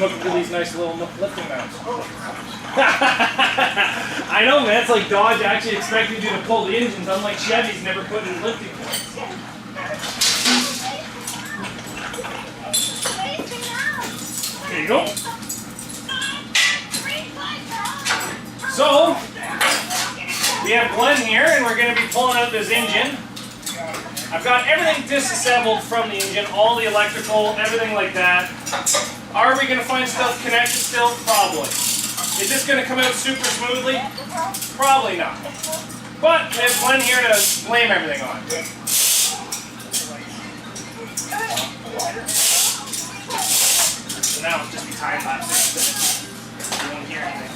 gonna look for these nice little lifting mounts. I know, man. It's like Dodge actually expecting you to pull the engines, unlike Chevy's never put in lifting points. There you go. So, we have Glenn here, and we're going to be pulling out this engine. I've got everything disassembled from the engine, all the electrical, everything like that. Are we going to find stuff connected still? Probably. Is this going to come out super smoothly? Probably not. But we have Glenn here to blame everything on. So now it'll just be time lapse. You won't hear anything.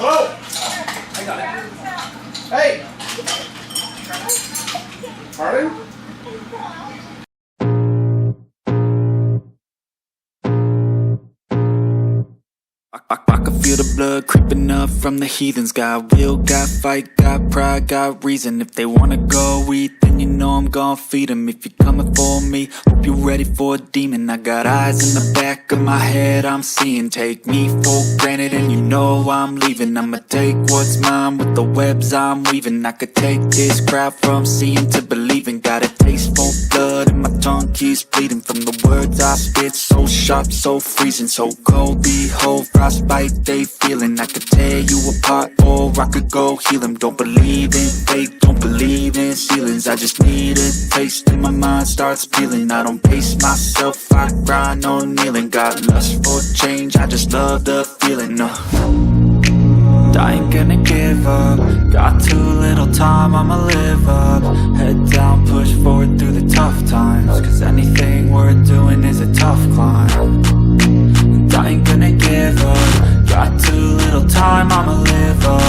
Oh! I got it. Hey! Pardon? I can feel the blood creeping up from the heathens. Got will, got fight, got pride, got reason. If they wanna go eat, then you know I'm gon' feed them. If you're coming for me, hope you're ready for a demon. I got eyes in the back of my head, I'm seeing. Take me for granted and you know I'm leaving. I'ma take what's mine with the webs I'm weaving. I could take this crowd from seeing to believing. Got a taste for blood and my tongue keeps bleeding. From the words I spit, so sharp, so freezing. So cold, behold, frostbite they feeling. I could tear you apart or I could go heal them. Don't believe in fate, don't believe in ceilings. I just need a taste and my mind starts peeling. I don't pace myself, I grind on kneeling. Got lust for change, I just love the feeling. I ain't gonna give up. Got too little time, I'ma live up. Head down, push forward through the tough times. Cause anything worth doing is a tough climb. And I ain't gonna give up. Got too little time, I'ma live up.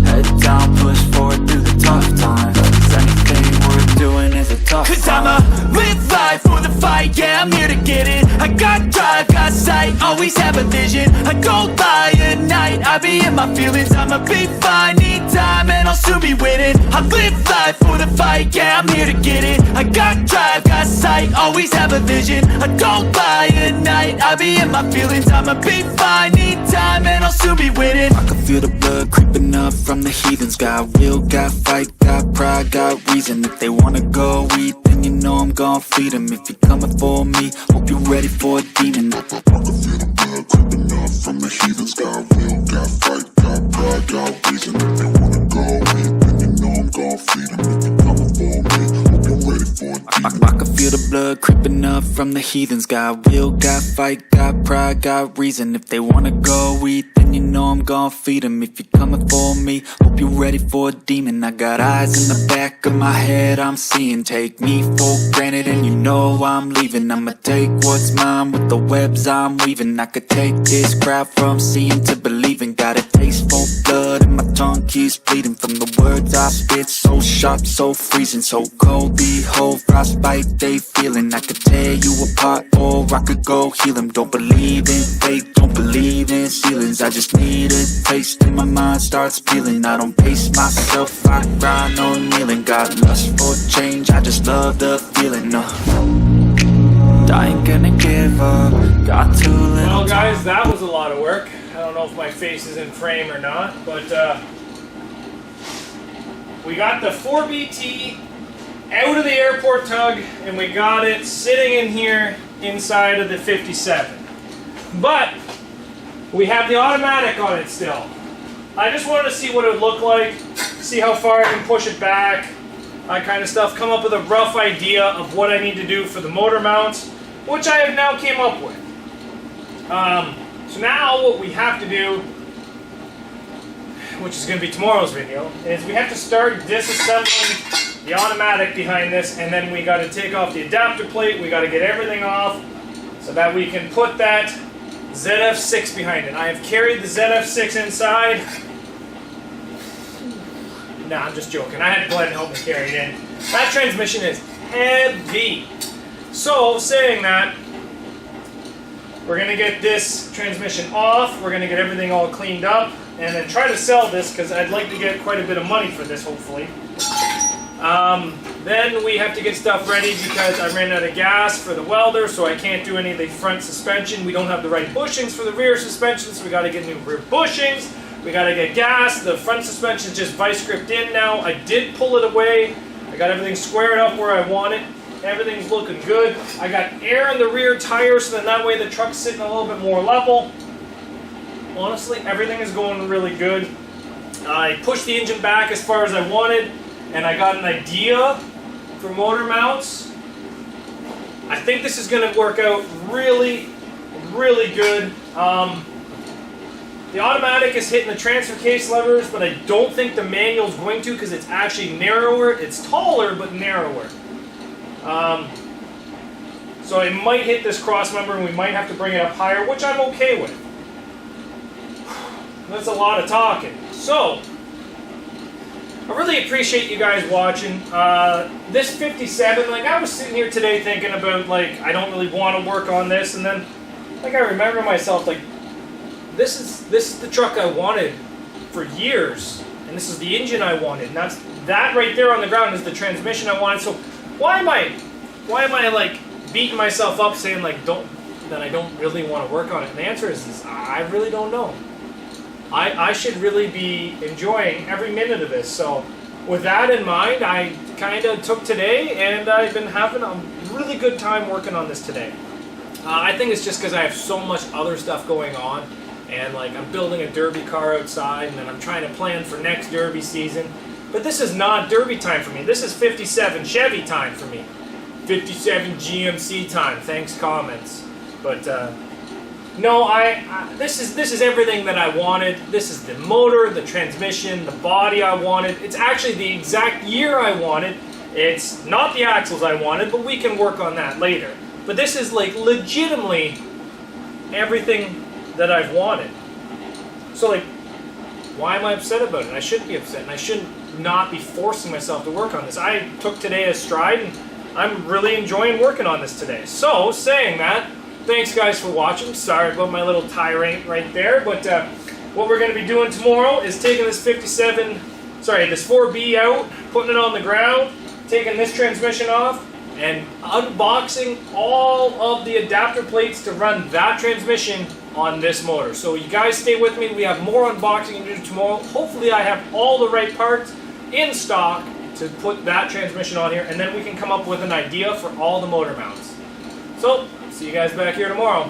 Head down, push forward through the tough times. Cause anything worth doing is a tough climb. Cause I'ma live life for the fight, yeah, I'm here to get it. I got drive, got sight, always have a vision. I don't lie at night, I be in my feelings. I'ma be fine, need time, and I'll soon be winning. I live life for the fight, yeah, I'm here to get it. I got drive, got sight, always have a vision. I don't lie at night, I be in my feelings. I'ma be fine, need time, and I'll soon be winning. I can feel the blood creeping up from the heathens. Got will, got fight, got pride, got reason. If they wanna go eat, then you know I'm gon' feed them. If you're coming for me, hope you're ready for a demon. I can feel the blood creeping up from the heathens. Got will, got fight, got pride, got reason. If they wanna go eat, then you know I'm gon' feed them. If you're coming for me, hope you're ready for a demon. I can feel the blood creeping up from the heathens. Got will, got fight, got pride, got reason. If they wanna go eat, then you know I'm gon' feed them. If you're coming for me, hope you're ready for a demon. I got eyes in the back of my head, I'm seeing. Take me for granted and you know I'm leaving. I'ma take what's mine with the webs I'm weaving. I could take this crowd from seeing to believing. Got a taste for blood and my tongue keeps bleeding. From the words I spit, so sharp, so freezing. So cold, behold, frostbite they feeling. I could tear you apart or I could go heal them. Don't believe in fate, don't believe in ceilings. I just need a taste and my mind starts peeling. I don't pace myself, I grind on kneeling. Got lust for change, I just love the feeling. I ain't gonna give up. Got too little. Well, guys, that was a lot of work. I don't know if my face is in frame or not, but we got the 4BT out of the airport tug and we got it sitting in here inside of the 57. But we have the automatic on it still. I just wanted to see what it would look like, see how far I can push it back, that kind of stuff, come up with a rough idea of what I need to do for the motor mounts, which I have now came up with. So now what we have to do, which is going to be tomorrow's video, is we have to start disassembling the automatic behind this, and then we got to take off the adapter plate, we got to get everything off so that we can put that ZF6 behind it. I have carried the ZF6 inside. Nah, I'm just joking. I had Glenn help me carry it in. That transmission is heavy. So, saying that, we're going to get this transmission off, we're going to get everything all cleaned up, and then try to sell this, because I'd like to get quite a bit of money for this, hopefully. Then we have to get stuff ready because I ran out of gas for the welder, so I can't do any of the front suspension. We don't have the right bushings for the rear suspension, so we got to get new rear bushings. We got to get gas. The front suspension is just vice gripped in now. I did pull it away. I got everything squared up where I want it. Everything's looking good. I got air in the rear tires, so then that way the truck's sitting a little bit more level. Honestly, everything is going really good. I pushed the engine back as far as I wanted, and I got an idea for motor mounts. I think this is going to work out really, really good. The automatic is hitting the transfer case levers, but I don't think the manual is going to because it's actually narrower. It's taller, but narrower. So it might hit this cross member, and we might have to bring it up higher, which I'm okay with. That's a lot of talking. So, I really appreciate you guys watching. This 57, like I was sitting here today thinking about, like, I don't really want to work on this, and then, like, I remember myself, like, this is the truck I wanted for years, and this is the engine I wanted, and that right there on the ground is the transmission I wanted. So why am I like beating myself up saying like that I don't really want to work on it? And the answer is I really don't know. I should really be enjoying every minute of this. So with that in mind, I kind of took today, and I've been having a really good time working on this today. I think it's just because I have so much other stuff going on, and like I'm building a derby car outside, and then I'm trying to plan for next derby season. But this is not derby time for me. This is 57 Chevy time for me. 57 GMC time. Thanks, comments. But no, this is everything that I wanted. This is the motor, the transmission, the body I wanted. It's actually the exact year I wanted. It's not the axles I wanted, but we can work on that later. But this is like legitimately everything that I've wanted. So like, why am I upset about it? I shouldn't be upset, and I shouldn't not be forcing myself to work on this. I took today as stride, and I'm really enjoying working on this today. So, saying that, thanks guys for watching. Sorry about my little tirade right there, but what we're going to be doing tomorrow is taking this this 4B out, putting it on the ground, taking this transmission off, and unboxing all of the adapter plates to run that transmission on this motor. So you guys stay with me. We have more unboxing to do tomorrow. Hopefully I have all the right parts in stock to put that transmission on here, and then we can come up with an idea for all the motor mounts. So, see you guys back here tomorrow.